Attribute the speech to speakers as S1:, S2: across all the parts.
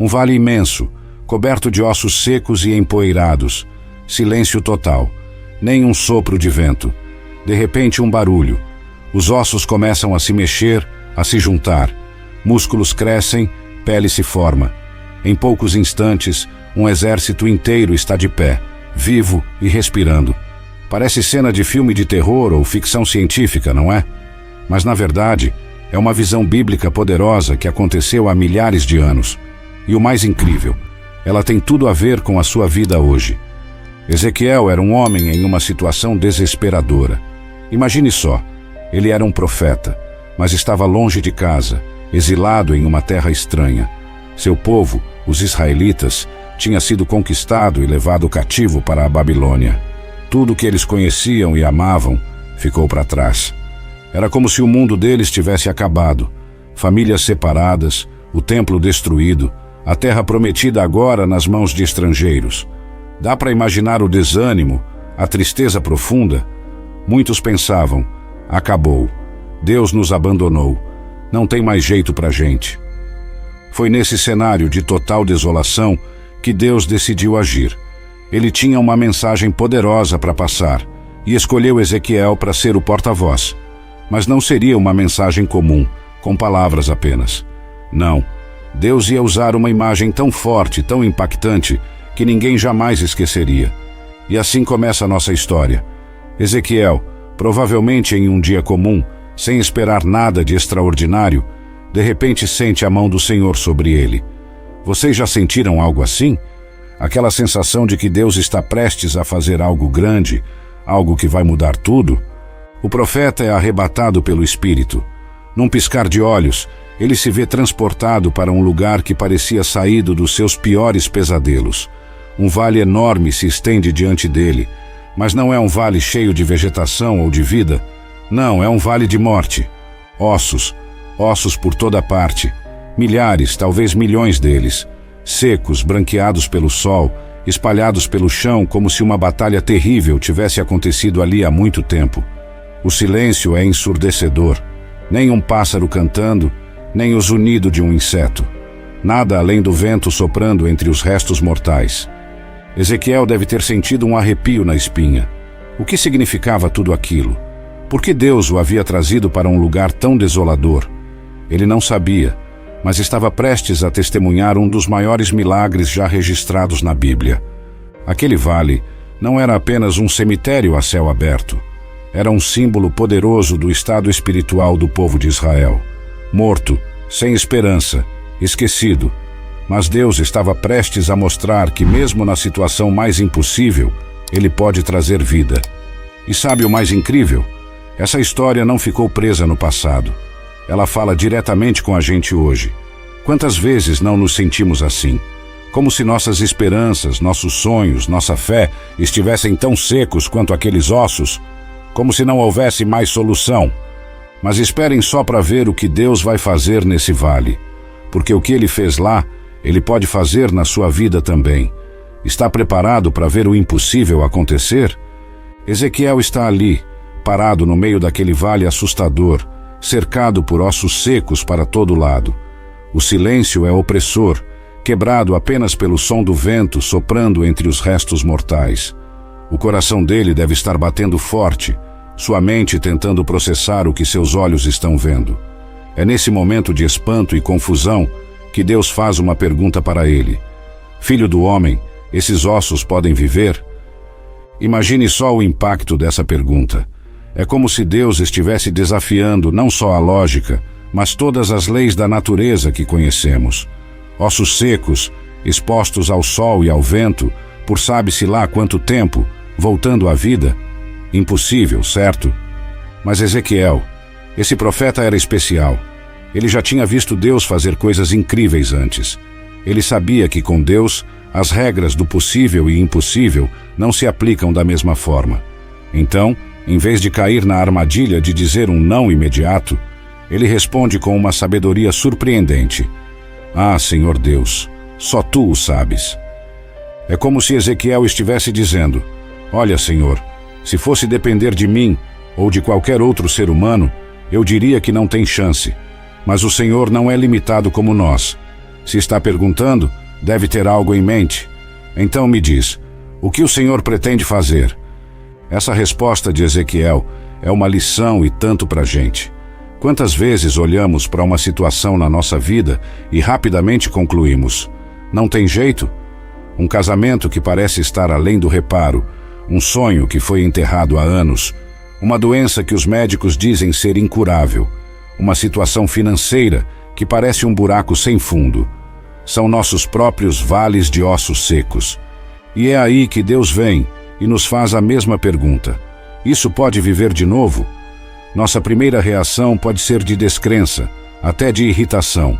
S1: Um vale imenso, coberto de ossos secos e empoeirados. Silêncio total. Nem um sopro de vento. De repente, um barulho. Os ossos começam a se mexer, a se juntar. Músculos crescem, pele se forma. Em poucos instantes, um exército inteiro está de pé, vivo e respirando. Parece cena de filme de terror ou ficção científica, não é? Mas, na verdade, é uma visão bíblica poderosa que aconteceu há milhares de anos. E o mais incrível, ela tem tudo a ver com a sua vida hoje. Ezequiel era um homem em uma situação desesperadora. Imagine só, ele era um profeta, mas estava longe de casa, exilado em uma terra estranha. Seu povo, os israelitas, tinha sido conquistado e levado cativo para a Babilônia. Tudo que eles conheciam e amavam ficou para trás. Era como se o mundo deles tivesse acabado. Famílias separadas, o templo destruído, a terra prometida agora nas mãos de estrangeiros. Dá para imaginar o desânimo, a tristeza profunda? Muitos pensavam, acabou, Deus nos abandonou, não tem mais jeito para a gente. Foi nesse cenário de total desolação que Deus decidiu agir. Ele tinha uma mensagem poderosa para passar e escolheu Ezequiel para ser o porta-voz. Mas não seria uma mensagem comum, com palavras apenas. Não, Deus ia usar uma imagem tão forte, tão impactante, que ninguém jamais esqueceria. E assim começa a nossa história. Ezequiel, provavelmente em um dia comum, sem esperar nada de extraordinário, de repente sente a mão do Senhor sobre ele. Vocês já sentiram algo assim? Aquela sensação de que Deus está prestes a fazer algo grande, algo que vai mudar tudo? O profeta é arrebatado pelo Espírito. Num piscar de olhos, ele se vê transportado para um lugar que parecia saído dos seus piores pesadelos. Um vale enorme se estende diante dele, mas não é um vale cheio de vegetação ou de vida. Não, é um vale de morte. Ossos, ossos por toda parte. Milhares, talvez milhões deles. Secos, branqueados pelo sol, espalhados pelo chão como se uma batalha terrível tivesse acontecido ali há muito tempo. O silêncio é ensurdecedor. Nem um pássaro cantando, nem o zunido de um inseto. Nada além do vento soprando entre os restos mortais. Ezequiel deve ter sentido um arrepio na espinha. O que significava tudo aquilo? Por que Deus o havia trazido para um lugar tão desolador? Ele não sabia, mas estava prestes a testemunhar um dos maiores milagres já registrados na Bíblia. Aquele vale não era apenas um cemitério a céu aberto. Era um símbolo poderoso do estado espiritual do povo de Israel. Morto, sem esperança, esquecido. Mas Deus estava prestes a mostrar que mesmo na situação mais impossível, Ele pode trazer vida. E sabe o mais incrível? Essa história não ficou presa no passado. Ela fala diretamente com a gente hoje. Quantas vezes não nos sentimos assim? Como se nossas esperanças, nossos sonhos, nossa fé estivessem tão secos quanto aqueles ossos, como se não houvesse mais solução. Mas esperem só para ver o que Deus vai fazer nesse vale, porque o que Ele fez lá, Ele pode fazer na sua vida também. Está preparado para ver o impossível acontecer? Ezequiel está ali, parado no meio daquele vale assustador, cercado por ossos secos para todo lado. O silêncio é opressor, quebrado apenas pelo som do vento soprando entre os restos mortais. O coração dele deve estar batendo forte, sua mente tentando processar o que seus olhos estão vendo. É nesse momento de espanto e confusão que Deus faz uma pergunta para ele. Filho do homem, esses ossos podem viver? Imagine só o impacto dessa pergunta. É como se Deus estivesse desafiando não só a lógica, mas todas as leis da natureza que conhecemos. Ossos secos, expostos ao sol e ao vento, por sabe-se lá quanto tempo, voltando à vida? Impossível, certo? Mas Ezequiel, esse profeta era especial. Ele já tinha visto Deus fazer coisas incríveis antes. Ele sabia que com Deus, as regras do possível e impossível não se aplicam da mesma forma. Então, em vez de cair na armadilha de dizer um não imediato, ele responde com uma sabedoria surpreendente. Ah, Senhor Deus, só Tu o sabes. É como se Ezequiel estivesse dizendo, olha, Senhor, se fosse depender de mim ou de qualquer outro ser humano, eu diria que não tem chance. Mas o Senhor não é limitado como nós. Se está perguntando, deve ter algo em mente. Então me diz, o que o Senhor pretende fazer? Essa resposta de Ezequiel é uma lição e tanto para a gente. Quantas vezes olhamos para uma situação na nossa vida e rapidamente concluímos: não tem jeito? Um casamento que parece estar além do reparo, um sonho que foi enterrado há anos, uma doença que os médicos dizem ser incurável, uma situação financeira que parece um buraco sem fundo. São nossos próprios vales de ossos secos. E é aí que Deus vem e nos faz a mesma pergunta: isso pode viver de novo? Nossa primeira reação pode ser de descrença, até de irritação.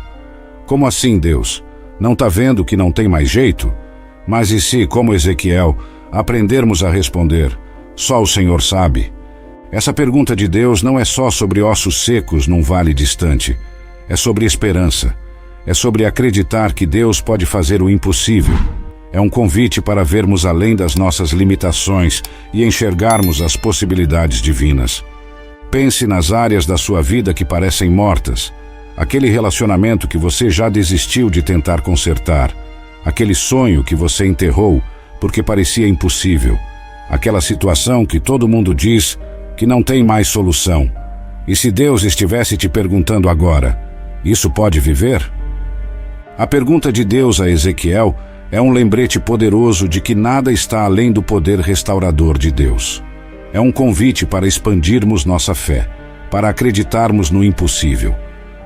S1: Como assim, Deus? Não está vendo que não tem mais jeito? Mas e se, como Ezequiel, aprendermos a responder: só o Senhor sabe? Essa pergunta de Deus não é só sobre ossos secos num vale distante. É sobre esperança. É sobre acreditar que Deus pode fazer o impossível. É um convite para vermos além das nossas limitações e enxergarmos as possibilidades divinas. Pense nas áreas da sua vida que parecem mortas. Aquele relacionamento que você já desistiu de tentar consertar. Aquele sonho que você enterrou porque parecia impossível. Aquela situação que todo mundo diz que não tem mais solução. E se Deus estivesse te perguntando agora: isso pode viver? A pergunta de Deus a Ezequiel é um lembrete poderoso de que nada está além do poder restaurador de Deus. É um convite para expandirmos nossa fé, para acreditarmos no impossível.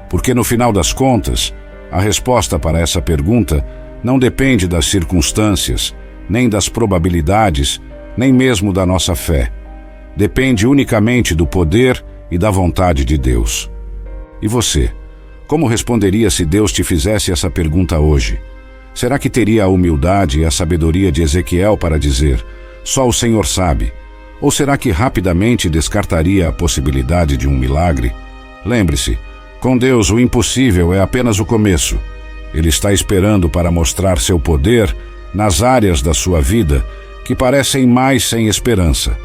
S1: Porque no final das contas, a resposta para essa pergunta não depende das circunstâncias, nem das probabilidades, nem mesmo da nossa fé. Depende unicamente do poder e da vontade de Deus. E você? Como responderia se Deus te fizesse essa pergunta hoje? Será que teria a humildade e a sabedoria de Ezequiel para dizer: só o Senhor sabe? Ou será que rapidamente descartaria a possibilidade de um milagre? Lembre-se, com Deus o impossível é apenas o começo. Ele está esperando para mostrar seu poder nas áreas da sua vida que parecem mais sem esperança.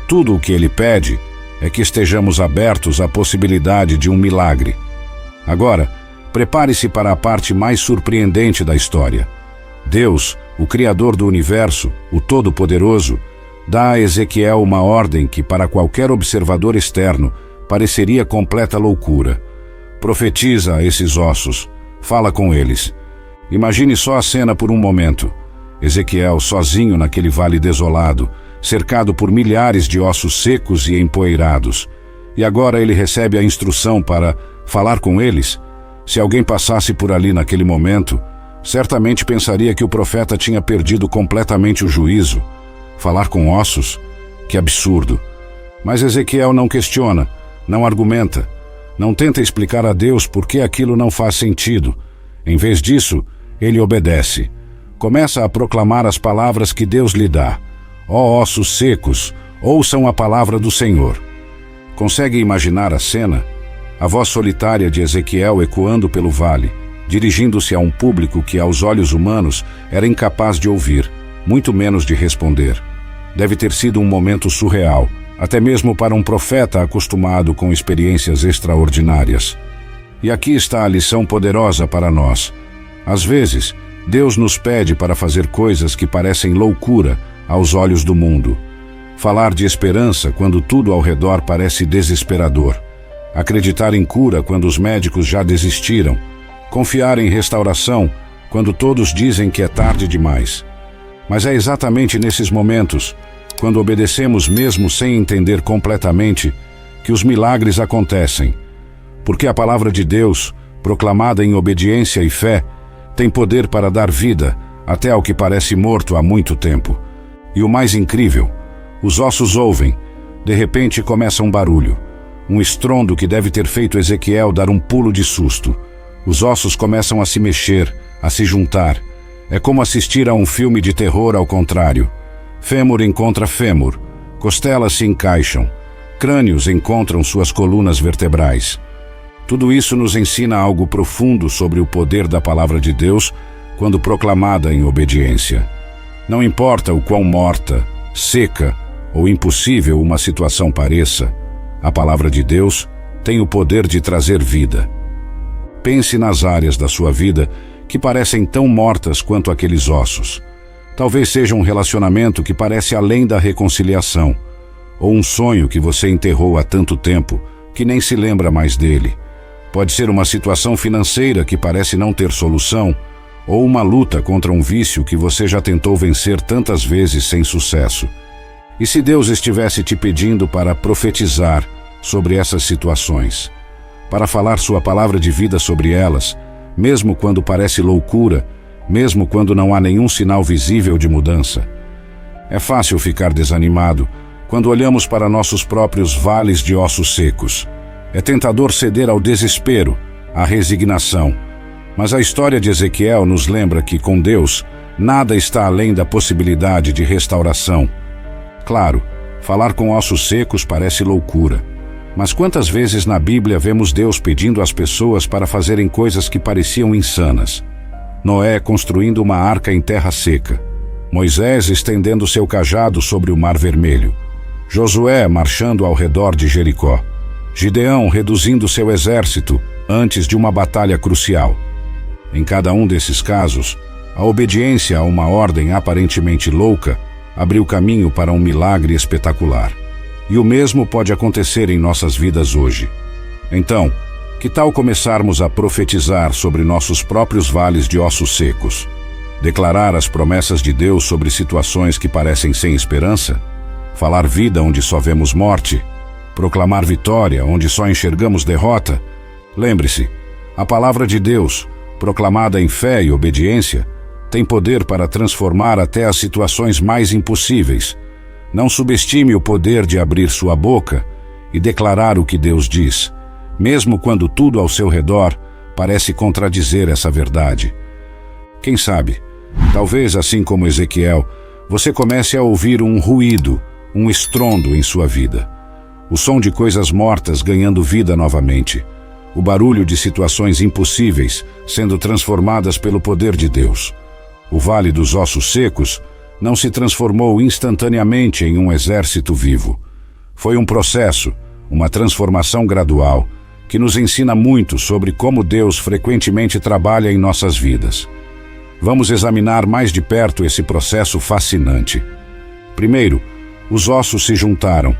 S1: Tudo o que Ele pede é que estejamos abertos à possibilidade de um milagre. Agora, prepare-se para a parte mais surpreendente da história. Deus, o Criador do Universo, o Todo-Poderoso, dá a Ezequiel uma ordem que para qualquer observador externo pareceria completa loucura. Profetiza a esses ossos, fala com eles. Imagine só a cena por um momento. Ezequiel sozinho naquele vale desolado, cercado por milhares de ossos secos e empoeirados. E agora ele recebe a instrução para falar com eles. Se alguém passasse por ali naquele momento, certamente pensaria que o profeta tinha perdido completamente o juízo. Falar com ossos? Que absurdo! Mas Ezequiel não questiona, não argumenta, não tenta explicar a Deus por que aquilo não faz sentido. Em vez disso, ele obedece. Começa a proclamar as palavras que Deus lhe dá. Ó ossos secos, ouçam a palavra do Senhor. Consegue imaginar a cena? A voz solitária de Ezequiel ecoando pelo vale, dirigindo-se a um público que aos olhos humanos era incapaz de ouvir, muito menos de responder. Deve ter sido um momento surreal, até mesmo para um profeta acostumado com experiências extraordinárias. E aqui está a lição poderosa para nós. Às vezes, Deus nos pede para fazer coisas que parecem loucura aos olhos do mundo. Falar de esperança quando tudo ao redor parece desesperador. Acreditar em cura quando os médicos já desistiram. Confiar em restauração quando todos dizem que é tarde demais. Mas é exatamente nesses momentos, quando obedecemos mesmo sem entender completamente, que os milagres acontecem. Porque a palavra de Deus, proclamada em obediência e fé, tem poder para dar vida até ao que parece morto há muito tempo. E o mais incrível, os ossos ouvem. De repente começa um barulho. Um estrondo que deve ter feito Ezequiel dar um pulo de susto. Os ossos começam a se mexer, a se juntar. É como assistir a um filme de terror ao contrário. Fêmur encontra fêmur, costelas se encaixam, crânios encontram suas colunas vertebrais. Tudo isso nos ensina algo profundo sobre o poder da palavra de Deus quando proclamada em obediência. Não importa o quão morta, seca ou impossível uma situação pareça, a palavra de Deus tem o poder de trazer vida. Pense nas áreas da sua vida que parecem tão mortas quanto aqueles ossos. Talvez seja um relacionamento que parece além da reconciliação, ou um sonho que você enterrou há tanto tempo que nem se lembra mais dele. Pode ser uma situação financeira que parece não ter solução, ou uma luta contra um vício que você já tentou vencer tantas vezes sem sucesso. E se Deus estivesse te pedindo para profetizar sobre essas situações, para falar sua palavra de vida sobre elas, mesmo quando parece loucura, mesmo quando não há nenhum sinal visível de mudança? É fácil ficar desanimado quando olhamos para nossos próprios vales de ossos secos. É tentador ceder ao desespero, à resignação. Mas a história de Ezequiel nos lembra que, com Deus, nada está além da possibilidade de restauração. Claro, falar com ossos secos parece loucura. Mas quantas vezes na Bíblia vemos Deus pedindo às pessoas para fazerem coisas que pareciam insanas? Noé construindo uma arca em terra seca. Moisés estendendo seu cajado sobre o Mar Vermelho. Josué marchando ao redor de Jericó. Gideão reduzindo seu exército antes de uma batalha crucial. Em cada um desses casos, a obediência a uma ordem aparentemente louca abriu caminho para um milagre espetacular. E o mesmo pode acontecer em nossas vidas hoje. Então, que tal começarmos a profetizar sobre nossos próprios vales de ossos secos? Declarar as promessas de Deus sobre situações que parecem sem esperança? Falar vida onde só vemos morte? Proclamar vitória onde só enxergamos derrota? Lembre-se, a palavra de Deus, proclamada em fé e obediência, tem poder para transformar até as situações mais impossíveis. Não subestime o poder de abrir sua boca e declarar o que Deus diz, mesmo quando tudo ao seu redor parece contradizer essa verdade. Quem sabe, talvez assim como Ezequiel, você comece a ouvir um ruído, um estrondo em sua vida. O som de coisas mortas ganhando vida novamente. O barulho de situações impossíveis sendo transformadas pelo poder de Deus. O Vale dos Ossos Secos não se transformou instantaneamente em um exército vivo. Foi um processo, uma transformação gradual, que nos ensina muito sobre como Deus frequentemente trabalha em nossas vidas. Vamos examinar mais de perto esse processo fascinante. Primeiro, os ossos se juntaram.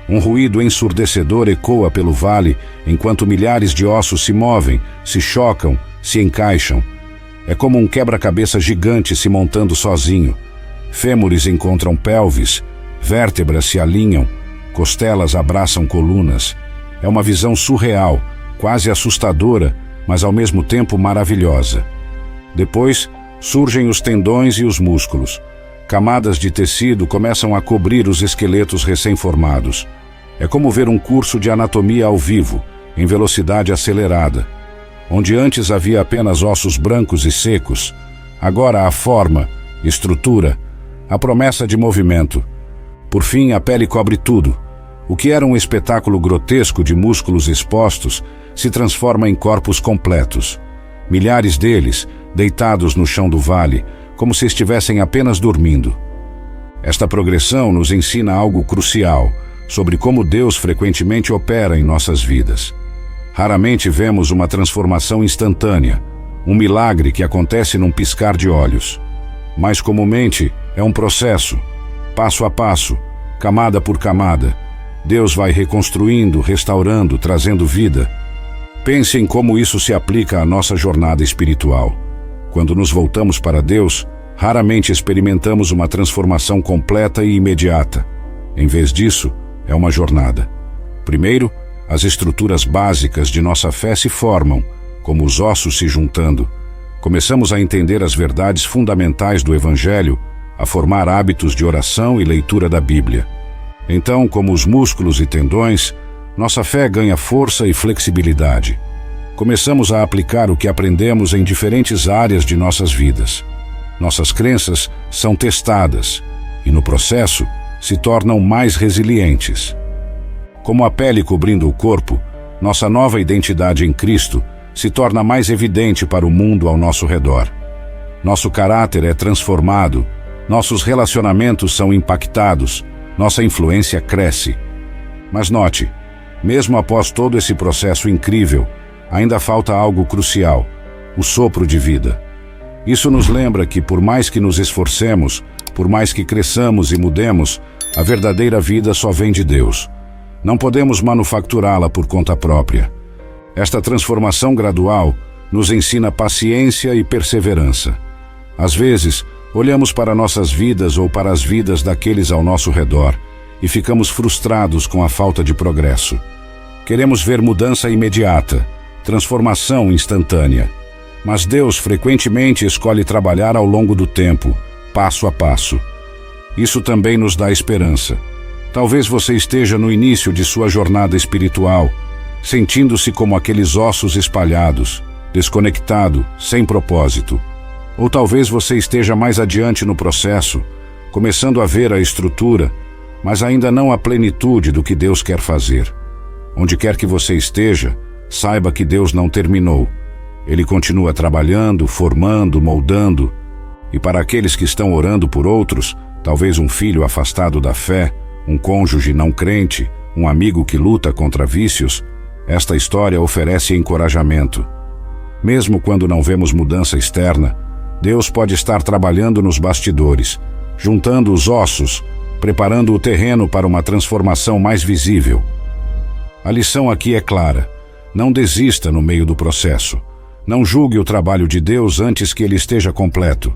S1: Um ruído ensurdecedor ecoa pelo vale enquanto milhares de ossos se movem, se chocam, se encaixam. É como um quebra-cabeça gigante se montando sozinho. Fêmures encontram pelvis, vértebras se alinham, costelas abraçam colunas. É uma visão surreal, quase assustadora, mas ao mesmo tempo maravilhosa. Depois, surgem os tendões e os músculos. Camadas de tecido começam a cobrir os esqueletos recém-formados. É como ver um curso de anatomia ao vivo, em velocidade acelerada. Onde antes havia apenas ossos brancos e secos, agora há forma, estrutura, a promessa de movimento. Por fim, a pele cobre tudo. O que era um espetáculo grotesco de músculos expostos se transforma em corpos completos. Milhares deles, deitados no chão do vale, como se estivessem apenas dormindo. Esta progressão nos ensina algo crucial sobre como Deus frequentemente opera em nossas vidas. Raramente vemos uma transformação instantânea, um milagre que acontece num piscar de olhos. Mais comumente, é um processo, passo a passo, camada por camada. Deus vai reconstruindo, restaurando, trazendo vida. Pense em como isso se aplica à nossa jornada espiritual. Quando nos voltamos para Deus, raramente experimentamos uma transformação completa e imediata. Em vez disso, é uma jornada. Primeiro, as estruturas básicas de nossa fé se formam, como os ossos se juntando. Começamos a entender as verdades fundamentais do Evangelho, a formar hábitos de oração e leitura da Bíblia. Então, como os músculos e tendões, nossa fé ganha força e flexibilidade. Começamos a aplicar o que aprendemos em diferentes áreas de nossas vidas. Nossas crenças são testadas e, no processo, se tornam mais resilientes. Como a pele cobrindo o corpo, nossa nova identidade em Cristo se torna mais evidente para o mundo ao nosso redor. Nosso caráter é transformado, nossos relacionamentos são impactados, nossa influência cresce. Mas note, mesmo após todo esse processo incrível, ainda falta algo crucial: o sopro de vida. Isso nos lembra que, por mais que nos esforcemos, por mais que cresçamos e mudemos, a verdadeira vida só vem de Deus. Não podemos manufacturá-la por conta própria. Esta transformação gradual nos ensina paciência e perseverança. Às vezes, olhamos para nossas vidas ou para as vidas daqueles ao nosso redor e ficamos frustrados com a falta de progresso. Queremos ver mudança imediata, transformação instantânea. Mas Deus frequentemente escolhe trabalhar ao longo do tempo, passo a passo. Isso também nos dá esperança. Talvez você esteja no início de sua jornada espiritual, sentindo-se como aqueles ossos espalhados, desconectado, sem propósito. Ou talvez você esteja mais adiante no processo, começando a ver a estrutura, mas ainda não a plenitude do que Deus quer fazer. Onde quer que você esteja, saiba que Deus não terminou. Ele continua trabalhando, formando, moldando. E para aqueles que estão orando por outros, talvez um filho afastado da fé, um cônjuge não crente, um amigo que luta contra vícios, esta história oferece encorajamento. Mesmo quando não vemos mudança externa, Deus pode estar trabalhando nos bastidores, juntando os ossos, preparando o terreno para uma transformação mais visível. A lição aqui é clara: não desista no meio do processo. Não julgue o trabalho de Deus antes que ele esteja completo.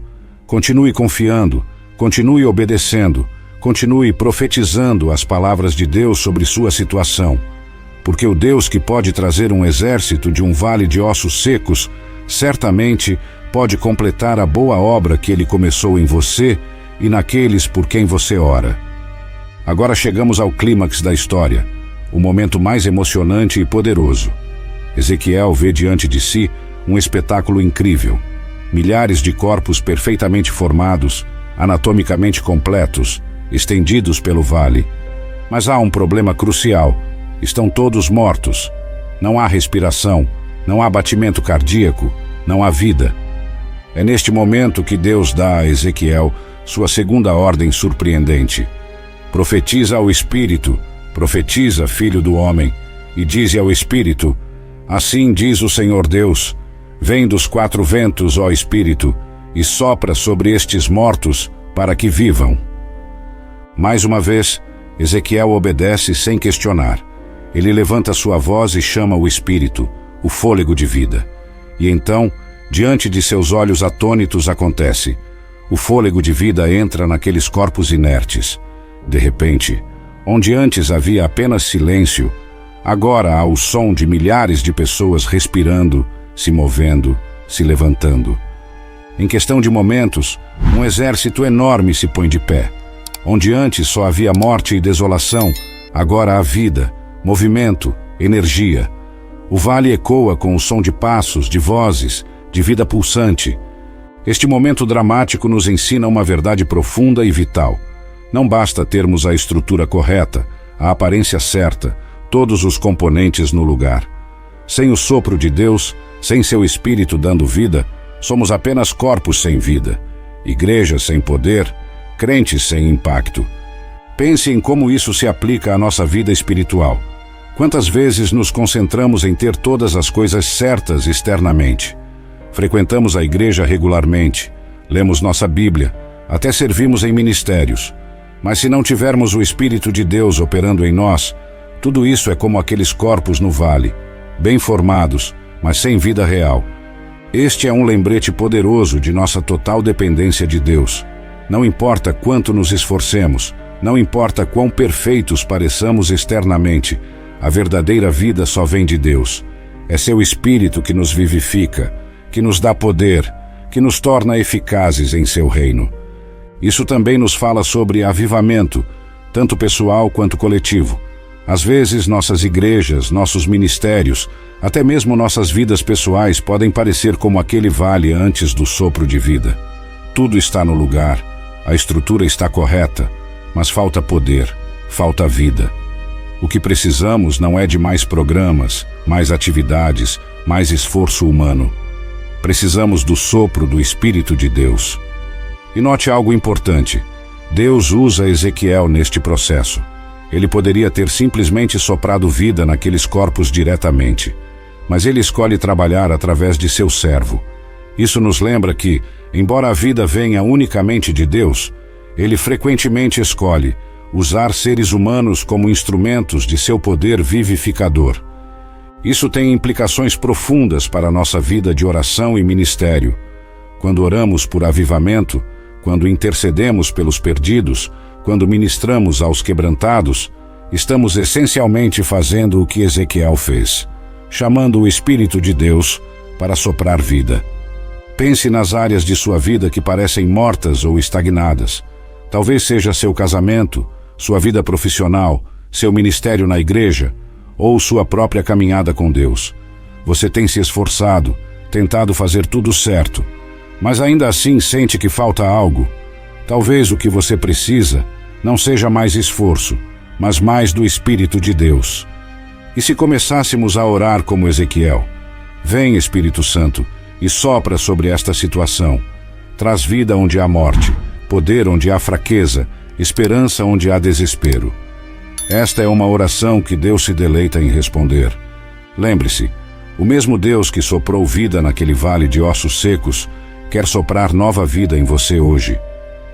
S1: Continue confiando, continue obedecendo, continue profetizando as palavras de Deus sobre sua situação. Porque o Deus que pode trazer um exército de um vale de ossos secos, certamente pode completar a boa obra que ele começou em você e naqueles por quem você ora. Agora chegamos ao clímax da história, o momento mais emocionante e poderoso. Ezequiel vê diante de si um espetáculo incrível. Milhares de corpos perfeitamente formados, anatomicamente completos, estendidos pelo vale. Mas há um problema crucial. Estão todos mortos. Não há respiração, não há batimento cardíaco, não há vida. É neste momento que Deus dá a Ezequiel sua segunda ordem surpreendente. Profetiza ao Espírito, profetiza, filho do homem, e dize ao Espírito: assim diz o Senhor Deus, vem dos quatro ventos, ó Espírito, e sopra sobre estes mortos para que vivam. Mais uma vez, Ezequiel obedece sem questionar. Ele levanta sua voz e chama o Espírito, o fôlego de vida. E então, diante de seus olhos atônitos acontece. O fôlego de vida entra naqueles corpos inertes. De repente, onde antes havia apenas silêncio, agora há o som de milhares de pessoas respirando, se movendo, se levantando. Em questão de momentos, um exército enorme se põe de pé. Onde antes só havia morte e desolação, agora há vida, movimento, energia. O vale ecoa com o som de passos, de vozes, de vida pulsante. Este momento dramático nos ensina uma verdade profunda e vital. Não basta termos a estrutura correta, a aparência certa, todos os componentes no lugar. Sem o sopro de Deus, sem seu Espírito dando vida, somos apenas corpos sem vida, igrejas sem poder, crentes sem impacto. Pense em como isso se aplica à nossa vida espiritual. Quantas vezes nos concentramos em ter todas as coisas certas externamente? Frequentamos a igreja regularmente, lemos nossa Bíblia, até servimos em ministérios. Mas se não tivermos o Espírito de Deus operando em nós, tudo isso é como aqueles corpos no vale, bem formados, mas sem vida real. Este é um lembrete poderoso de nossa total dependência de Deus. Não importa quanto nos esforcemos, não importa quão perfeitos pareçamos externamente, a verdadeira vida só vem de Deus. É seu Espírito que nos vivifica, que nos dá poder, que nos torna eficazes em seu reino. Isso também nos fala sobre avivamento, tanto pessoal quanto coletivo. Às vezes, nossas igrejas, nossos ministérios, até mesmo nossas vidas pessoais podem parecer como aquele vale antes do sopro de vida. Tudo está no lugar, a estrutura está correta, mas falta poder, falta vida. O que precisamos não é de mais programas, mais atividades, mais esforço humano. Precisamos do sopro do Espírito de Deus. E note algo importante. Deus usa Ezequiel neste processo. Ele poderia ter simplesmente soprado vida naqueles corpos diretamente, mas ele escolhe trabalhar através de seu servo. Isso nos lembra que, embora a vida venha unicamente de Deus, Ele frequentemente escolhe usar seres humanos como instrumentos de seu poder vivificador. Isso tem implicações profundas para a nossa vida de oração e ministério. Quando oramos por avivamento, quando intercedemos pelos perdidos, quando ministramos aos quebrantados, estamos essencialmente fazendo o que Ezequiel fez, chamando o Espírito de Deus para soprar vida. Pense nas áreas de sua vida que parecem mortas ou estagnadas. Talvez seja seu casamento, sua vida profissional, seu ministério na igreja ou sua própria caminhada com Deus. Você tem se esforçado, tentado fazer tudo certo, mas ainda assim sente que falta algo. Talvez o que você precisa não seja mais esforço, mas mais do Espírito de Deus. E se começássemos a orar como Ezequiel? Vem, Espírito Santo, e sopra sobre esta situação. Traz vida onde há morte, poder onde há fraqueza, esperança onde há desespero. Esta é uma oração que Deus se deleita em responder. Lembre-se, o mesmo Deus que soprou vida naquele vale de ossos secos quer soprar nova vida em você hoje.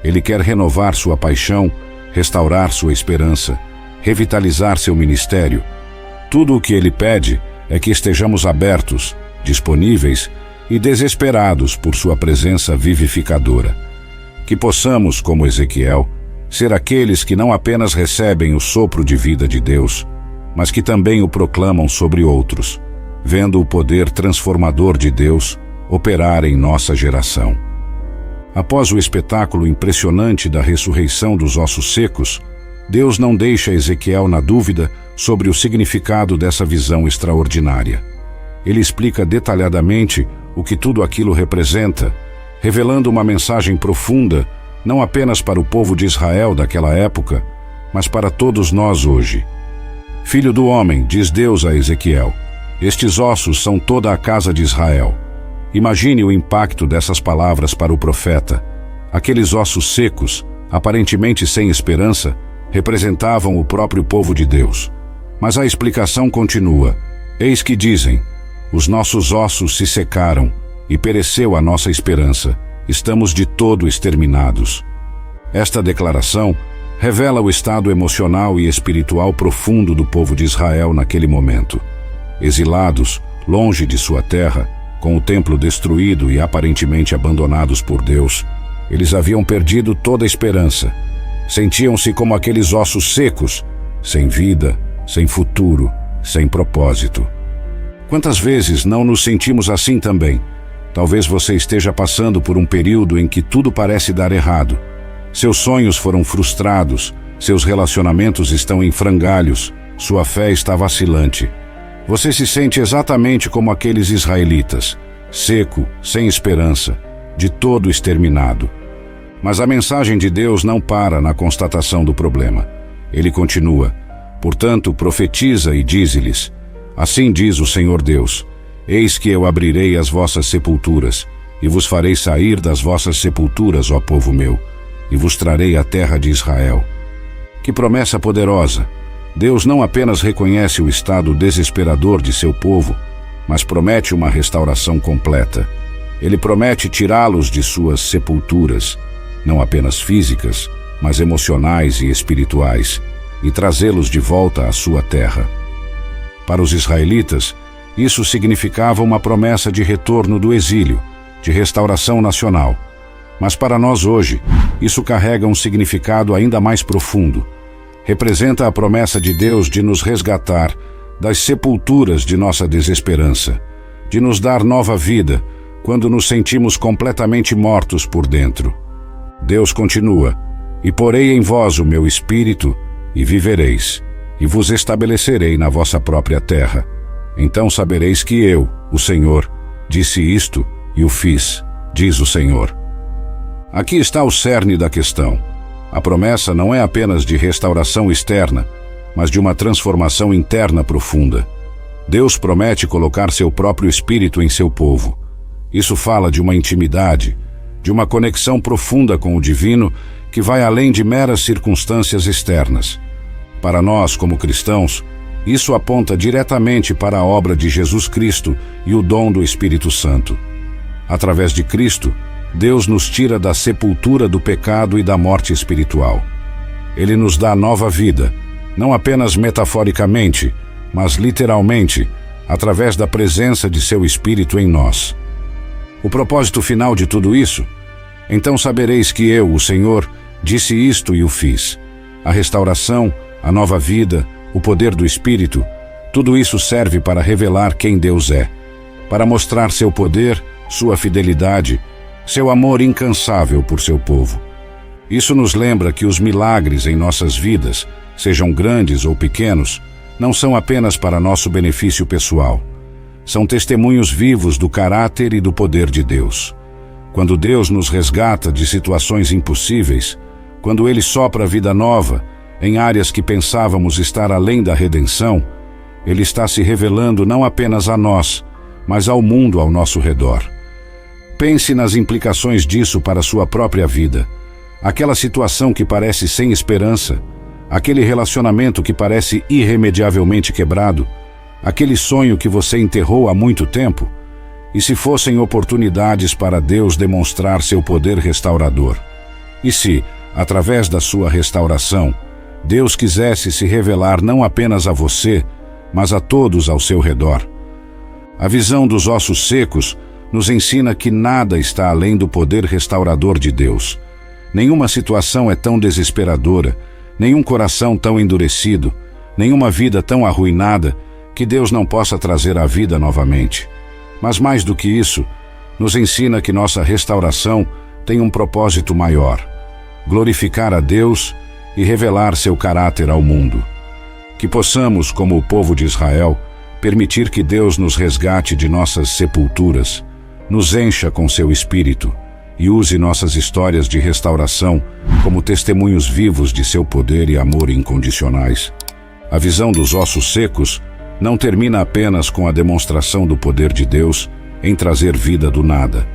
S1: Ele quer renovar sua paixão, restaurar sua esperança, revitalizar seu ministério. Tudo o que Ele pede é que estejamos abertos, disponíveis e desesperados por sua presença vivificadora. Que possamos, como Ezequiel, ser aqueles que não apenas recebem o sopro de vida de Deus, mas que também o proclamam sobre outros, vendo o poder transformador de Deus operar em nossa geração. Após o espetáculo impressionante da ressurreição dos ossos secos, Deus não deixa Ezequiel na dúvida sobre o significado dessa visão extraordinária. Ele explica detalhadamente o que tudo aquilo representa, revelando uma mensagem profunda, não apenas para o povo de Israel daquela época, mas para todos nós hoje. Filho do homem, diz Deus a Ezequiel, estes ossos são toda a casa de Israel. Imagine o impacto dessas palavras para o profeta. Aqueles ossos secos, aparentemente sem esperança, representavam o próprio povo de Deus. Mas a explicação continua. Eis que dizem, os nossos ossos se secaram e pereceu a nossa esperança. Estamos de todo exterminados. Esta declaração revela o estado emocional e espiritual profundo do povo de Israel naquele momento. Exilados, longe de sua terra, com o templo destruído e aparentemente abandonados por Deus, eles haviam perdido toda a esperança. Sentiam-se como aqueles ossos secos, sem vida, sem futuro, sem propósito. Quantas vezes não nos sentimos assim também? Talvez você esteja passando por um período em que tudo parece dar errado. Seus sonhos foram frustrados, seus relacionamentos estão em frangalhos, sua fé está vacilante. Você se sente exatamente como aqueles israelitas, seco, sem esperança, de todo exterminado. Mas a mensagem de Deus não para na constatação do problema. Ele continua, portanto, profetiza e dize-lhes, assim diz o Senhor Deus, eis que eu abrirei as vossas sepulturas, e vos farei sair das vossas sepulturas, ó povo meu, e vos trarei a terra de Israel. Que promessa poderosa! Deus não apenas reconhece o estado desesperador de seu povo, mas promete uma restauração completa. Ele promete tirá-los de suas sepulturas, não apenas físicas, mas emocionais e espirituais, e trazê-los de volta à sua terra. Para os israelitas, isso significava uma promessa de retorno do exílio, de restauração nacional. Mas para nós hoje, isso carrega um significado ainda mais profundo. Representa a promessa de Deus de nos resgatar das sepulturas de nossa desesperança, de nos dar nova vida quando nos sentimos completamente mortos por dentro. Deus continua, e porei em vós o meu espírito, e vivereis, e vos estabelecerei na vossa própria terra. Então sabereis que eu, o Senhor, disse isto e o fiz, diz o Senhor. Aqui está o cerne da questão. A promessa não é apenas de restauração externa, mas de uma transformação interna profunda. Deus promete colocar seu próprio espírito em seu povo. Isso fala de uma intimidade, de uma conexão profunda com o divino que vai além de meras circunstâncias externas. Para nós, como cristãos, isso aponta diretamente para a obra de Jesus Cristo e o dom do Espírito Santo. Através de Cristo, Deus nos tira da sepultura do pecado e da morte espiritual. Ele nos dá nova vida, não apenas metaforicamente, mas literalmente, através da presença de seu Espírito em nós. O propósito final de tudo isso? Então sabereis que eu, o Senhor, disse isto e o fiz. A restauração, a nova vida, o poder do Espírito, tudo isso serve para revelar quem Deus é, para mostrar seu poder, sua fidelidade, seu amor incansável por seu povo. Isso nos lembra que os milagres em nossas vidas, sejam grandes ou pequenos, não são apenas para nosso benefício pessoal. São testemunhos vivos do caráter e do poder de Deus. Quando Deus nos resgata de situações impossíveis, quando Ele sopra vida nova em áreas que pensávamos estar além da redenção, Ele está se revelando não apenas a nós, mas ao mundo ao nosso redor. Pense nas implicações disso para a sua própria vida. Aquela situação que parece sem esperança, aquele relacionamento que parece irremediavelmente quebrado, aquele sonho que você enterrou há muito tempo, e se fossem oportunidades para Deus demonstrar seu poder restaurador? E se, através da sua restauração, Deus quisesse se revelar não apenas a você, mas a todos ao seu redor? A visão dos ossos secos nos ensina que nada está além do poder restaurador de Deus. Nenhuma situação é tão desesperadora, nenhum coração tão endurecido, nenhuma vida tão arruinada que Deus não possa trazer à vida novamente. Mas mais do que isso, nos ensina que nossa restauração tem um propósito maior: glorificar a Deus e revelar seu caráter ao mundo. Que possamos, como o povo de Israel, permitir que Deus nos resgate de nossas sepulturas, nos encha com seu Espírito e use nossas histórias de restauração como testemunhos vivos de seu poder e amor incondicionais. A visão dos ossos secos não termina apenas com a demonstração do poder de Deus em trazer vida do nada.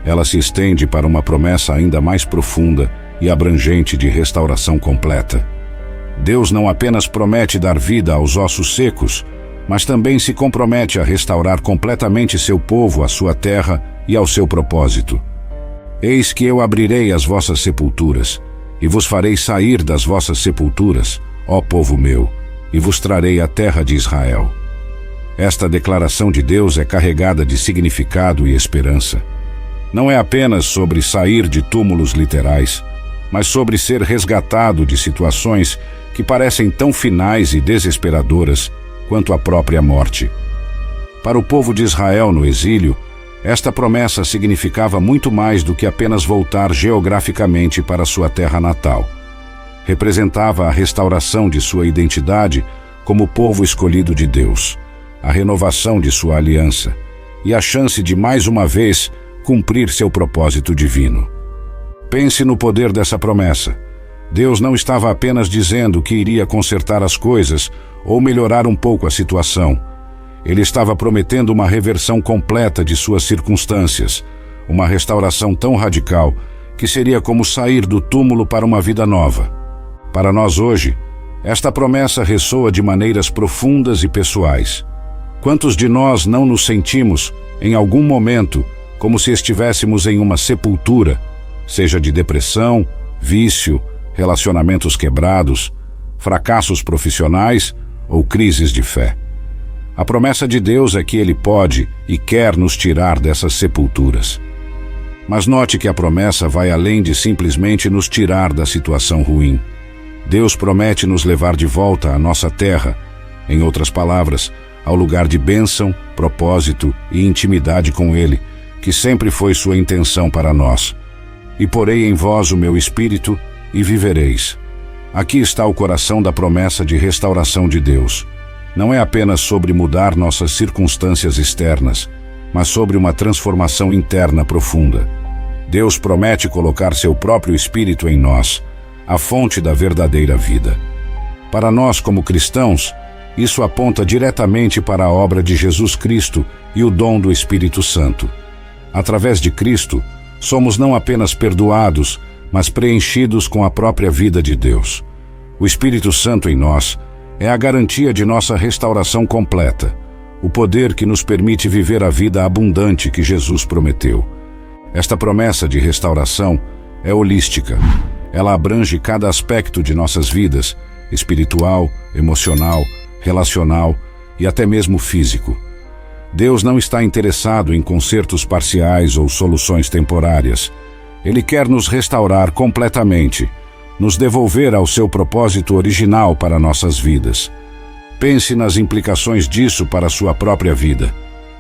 S1: Ela se estende para uma promessa ainda mais profunda e abrangente de restauração completa. Deus não apenas promete dar vida aos ossos secos, mas também se compromete a restaurar completamente seu povo, a sua terra e ao seu propósito. Eis que eu abrirei as vossas sepulturas, e vos farei sair das vossas sepulturas, ó povo meu, e vos trarei a terra de Israel. Esta declaração de Deus é carregada de significado e esperança. Não é apenas sobre sair de túmulos literais, mas sobre ser resgatado de situações que parecem tão finais e desesperadoras quanto a própria morte. Para o povo de Israel no exílio, esta promessa significava muito mais do que apenas voltar geograficamente para sua terra natal. Representava a restauração de sua identidade como povo escolhido de Deus, a renovação de sua aliança e a chance de mais uma vez cumprir seu propósito divino. Pense no poder dessa promessa. Deus não estava apenas dizendo que iria consertar as coisas ou melhorar um pouco a situação. Ele estava prometendo uma reversão completa de suas circunstâncias, uma restauração tão radical que seria como sair do túmulo para uma vida nova. Para nós hoje, esta promessa ressoa de maneiras profundas e pessoais. Quantos de nós não nos sentimos, em algum momento, como se estivéssemos em uma sepultura, seja de depressão, vício, relacionamentos quebrados, fracassos profissionais ou crises de fé? A promessa de Deus é que Ele pode e quer nos tirar dessas sepulturas. Mas note que a promessa vai além de simplesmente nos tirar da situação ruim. Deus promete nos levar de volta à nossa terra, em outras palavras, ao lugar de bênção, propósito e intimidade com Ele, que sempre foi sua intenção para nós. E porei em vós o meu espírito e vivereis. Aqui está o coração da promessa de restauração de Deus. Não é apenas sobre mudar nossas circunstâncias externas, mas sobre uma transformação interna profunda. Deus promete colocar seu próprio Espírito em nós, a fonte da verdadeira vida. Para nós, como cristãos, isso aponta diretamente para a obra de Jesus Cristo e o dom do Espírito Santo. Através de Cristo, somos não apenas perdoados, mas preenchidos com a própria vida de Deus. O Espírito Santo em nós é a garantia de nossa restauração completa, o poder que nos permite viver a vida abundante que Jesus prometeu. Esta promessa de restauração é holística. Ela abrange cada aspecto de nossas vidas, espiritual, emocional, relacional e até mesmo físico. Deus não está interessado em consertos parciais ou soluções temporárias. Ele quer nos restaurar completamente, nos devolver ao seu propósito original para nossas vidas. Pense nas implicações disso para a sua própria vida.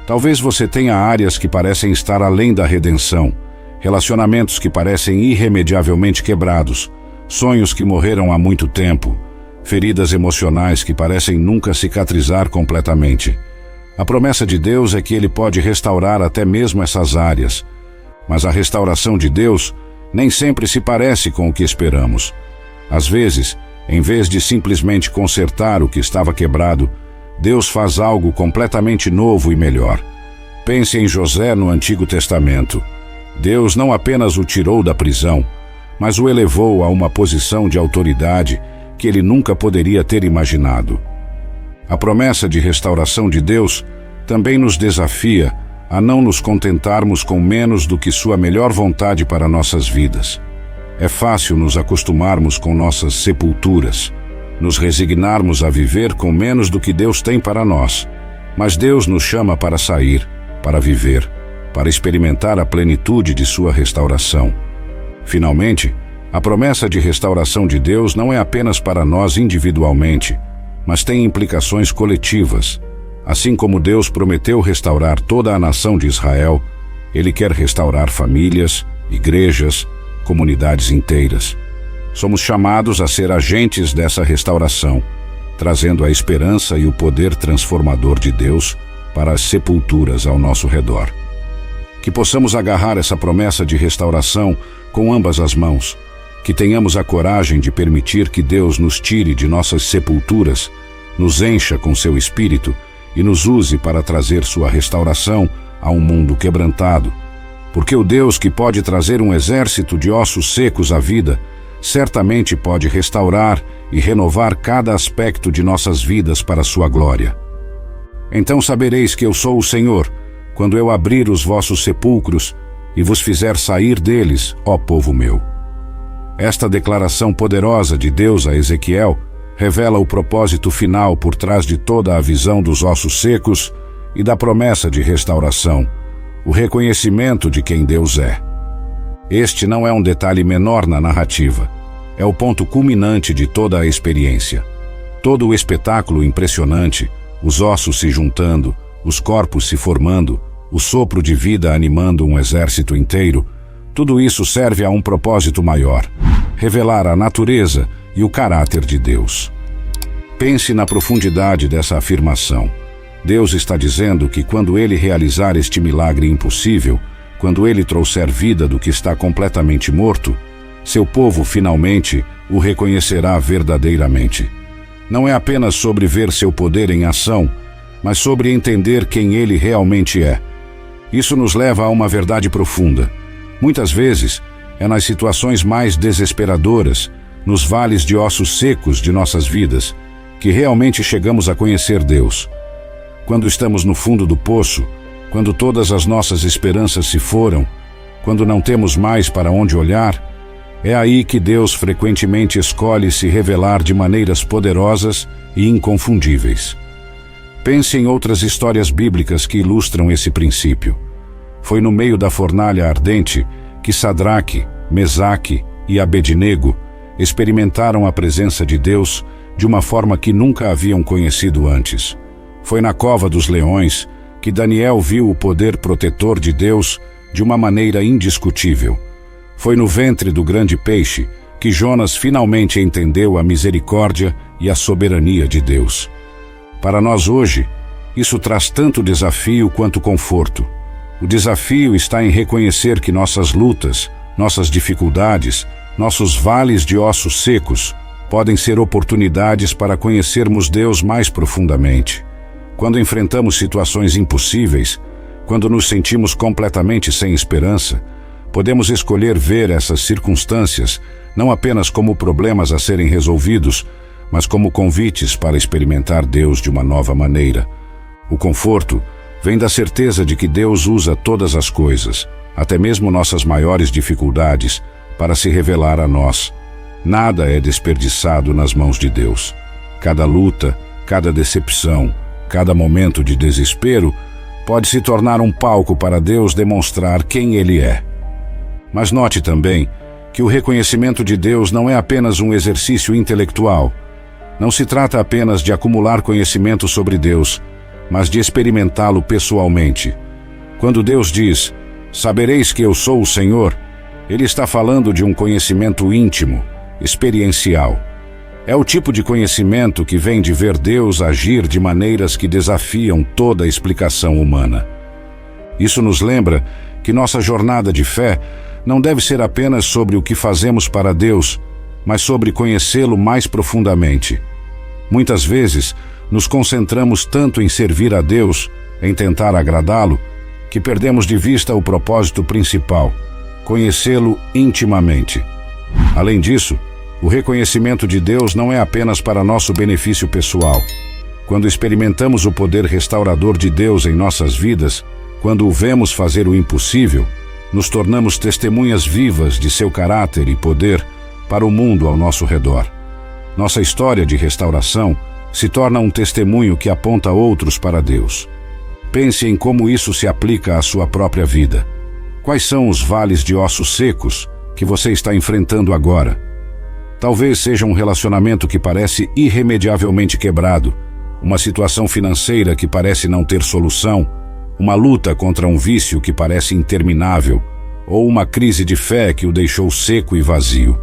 S1: Talvez você tenha áreas que parecem estar além da redenção, relacionamentos que parecem irremediavelmente quebrados, sonhos que morreram há muito tempo, feridas emocionais que parecem nunca cicatrizar completamente. A promessa de Deus é que Ele pode restaurar até mesmo essas áreas, mas a restauração de Deus nem sempre se parece com o que esperamos. Às vezes, em vez de simplesmente consertar o que estava quebrado, Deus faz algo completamente novo e melhor. Pense em José no Antigo Testamento. Deus não apenas o tirou da prisão, mas o elevou a uma posição de autoridade que ele nunca poderia ter imaginado. A promessa de restauração de Deus também nos desafia a não nos contentarmos com menos do que sua melhor vontade para nossas vidas. É fácil nos acostumarmos com nossas sepulturas, nos resignarmos a viver com menos do que Deus tem para nós. Mas Deus nos chama para sair, para viver, para experimentar a plenitude de sua restauração. Finalmente, a promessa de restauração de Deus não é apenas para nós individualmente, mas tem implicações coletivas. Assim como Deus prometeu restaurar toda a nação de Israel, Ele quer restaurar famílias, igrejas, comunidades inteiras. Somos chamados a ser agentes dessa restauração, trazendo a esperança e o poder transformador de Deus para as sepulturas ao nosso redor. Que possamos agarrar essa promessa de restauração com ambas as mãos, que tenhamos a coragem de permitir que Deus nos tire de nossas sepulturas, nos encha com seu Espírito e nos use para trazer sua restauração a um mundo quebrantado. Porque o Deus que pode trazer um exército de ossos secos à vida, certamente pode restaurar e renovar cada aspecto de nossas vidas para sua glória. Então sabereis que eu sou o Senhor, quando eu abrir os vossos sepulcros e vos fizer sair deles, ó povo meu. Esta declaração poderosa de Deus a Ezequiel revela o propósito final por trás de toda a visão dos ossos secos e da promessa de restauração, o reconhecimento de quem Deus é. Este não é um detalhe menor na narrativa, é o ponto culminante de toda a experiência. Todo o espetáculo impressionante, os ossos se juntando, os corpos se formando, o sopro de vida animando um exército inteiro, tudo isso serve a um propósito maior: revelar a natureza e o caráter de Deus. Pense na profundidade dessa afirmação. Deus está dizendo que quando Ele realizar este milagre impossível, quando Ele trouxer vida do que está completamente morto, seu povo finalmente o reconhecerá verdadeiramente. Não é apenas sobre ver seu poder em ação, mas sobre entender quem Ele realmente é. Isso nos leva a uma verdade profunda. Muitas vezes, é nas situações mais desesperadoras, nos vales de ossos secos de nossas vidas, que realmente chegamos a conhecer Deus. Quando estamos no fundo do poço, quando todas as nossas esperanças se foram, quando não temos mais para onde olhar, é aí que Deus frequentemente escolhe se revelar de maneiras poderosas e inconfundíveis. Pense em outras histórias bíblicas que ilustram esse princípio. Foi no meio da fornalha ardente que Sadraque, Mesaque e Abednego experimentaram a presença de Deus de uma forma que nunca haviam conhecido antes. Foi na cova dos leões que Daniel viu o poder protetor de Deus de uma maneira indiscutível. Foi no ventre do grande peixe que Jonas finalmente entendeu a misericórdia e a soberania de Deus. Para nós hoje, isso traz tanto desafio quanto conforto. O desafio está em reconhecer que nossas lutas, nossas dificuldades, nossos vales de ossos secos podem ser oportunidades para conhecermos Deus mais profundamente. Quando enfrentamos situações impossíveis, quando nos sentimos completamente sem esperança, podemos escolher ver essas circunstâncias não apenas como problemas a serem resolvidos, mas como convites para experimentar Deus de uma nova maneira. O conforto vem da certeza de que Deus usa todas as coisas, até mesmo nossas maiores dificuldades, para se revelar a nós. Nada é desperdiçado nas mãos de Deus. Cada luta, cada decepção, cada momento de desespero pode se tornar um palco para Deus demonstrar quem Ele é. Mas note também que o reconhecimento de Deus não é apenas um exercício intelectual. Não se trata apenas de acumular conhecimento sobre Deus, mas de experimentá-lo pessoalmente. Quando Deus diz, "Sabereis que eu sou o Senhor", Ele está falando de um conhecimento íntimo, experiencial. É o tipo de conhecimento que vem de ver Deus agir de maneiras que desafiam toda a explicação humana. Isso nos lembra que nossa jornada de fé não deve ser apenas sobre o que fazemos para Deus, mas sobre conhecê-lo mais profundamente. Muitas vezes, nos concentramos tanto em servir a Deus, em tentar agradá-lo, que perdemos de vista o propósito principal, conhecê-lo intimamente. Além disso, o reconhecimento de Deus não é apenas para nosso benefício pessoal. Quando experimentamos o poder restaurador de Deus em nossas vidas, quando o vemos fazer o impossível, nos tornamos testemunhas vivas de seu caráter e poder para o mundo ao nosso redor. Nossa história de restauração se torna um testemunho que aponta outros para Deus. Pense em como isso se aplica à sua própria vida. Quais são os vales de ossos secos que você está enfrentando agora? Talvez seja um relacionamento que parece irremediavelmente quebrado, uma situação financeira que parece não ter solução, uma luta contra um vício que parece interminável, ou uma crise de fé que o deixou seco e vazio.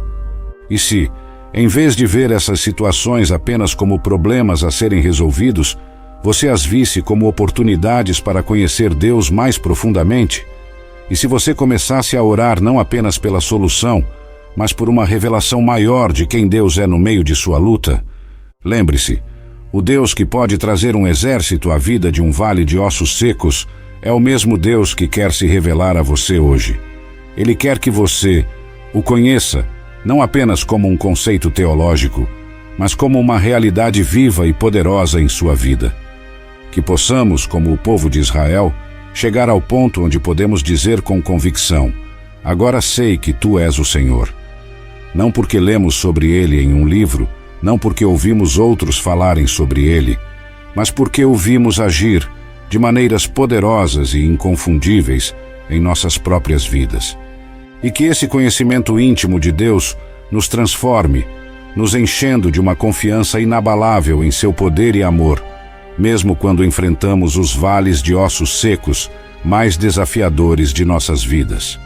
S1: E se, em vez de ver essas situações apenas como problemas a serem resolvidos, você as visse como oportunidades para conhecer Deus mais profundamente? E se você começasse a orar não apenas pela solução, mas por uma revelação maior de quem Deus é no meio de sua luta? Lembre-se, o Deus que pode trazer um exército à vida de um vale de ossos secos é o mesmo Deus que quer se revelar a você hoje. Ele quer que você o conheça, não apenas como um conceito teológico, mas como uma realidade viva e poderosa em sua vida. Que possamos, como o povo de Israel, chegar ao ponto onde podemos dizer com convicção: agora sei que Tu és o Senhor. Não porque lemos sobre Ele em um livro, não porque ouvimos outros falarem sobre Ele, mas porque o vimos agir de maneiras poderosas e inconfundíveis em nossas próprias vidas. E que esse conhecimento íntimo de Deus nos transforme, nos enchendo de uma confiança inabalável em seu poder e amor, mesmo quando enfrentamos os vales de ossos secos mais desafiadores de nossas vidas.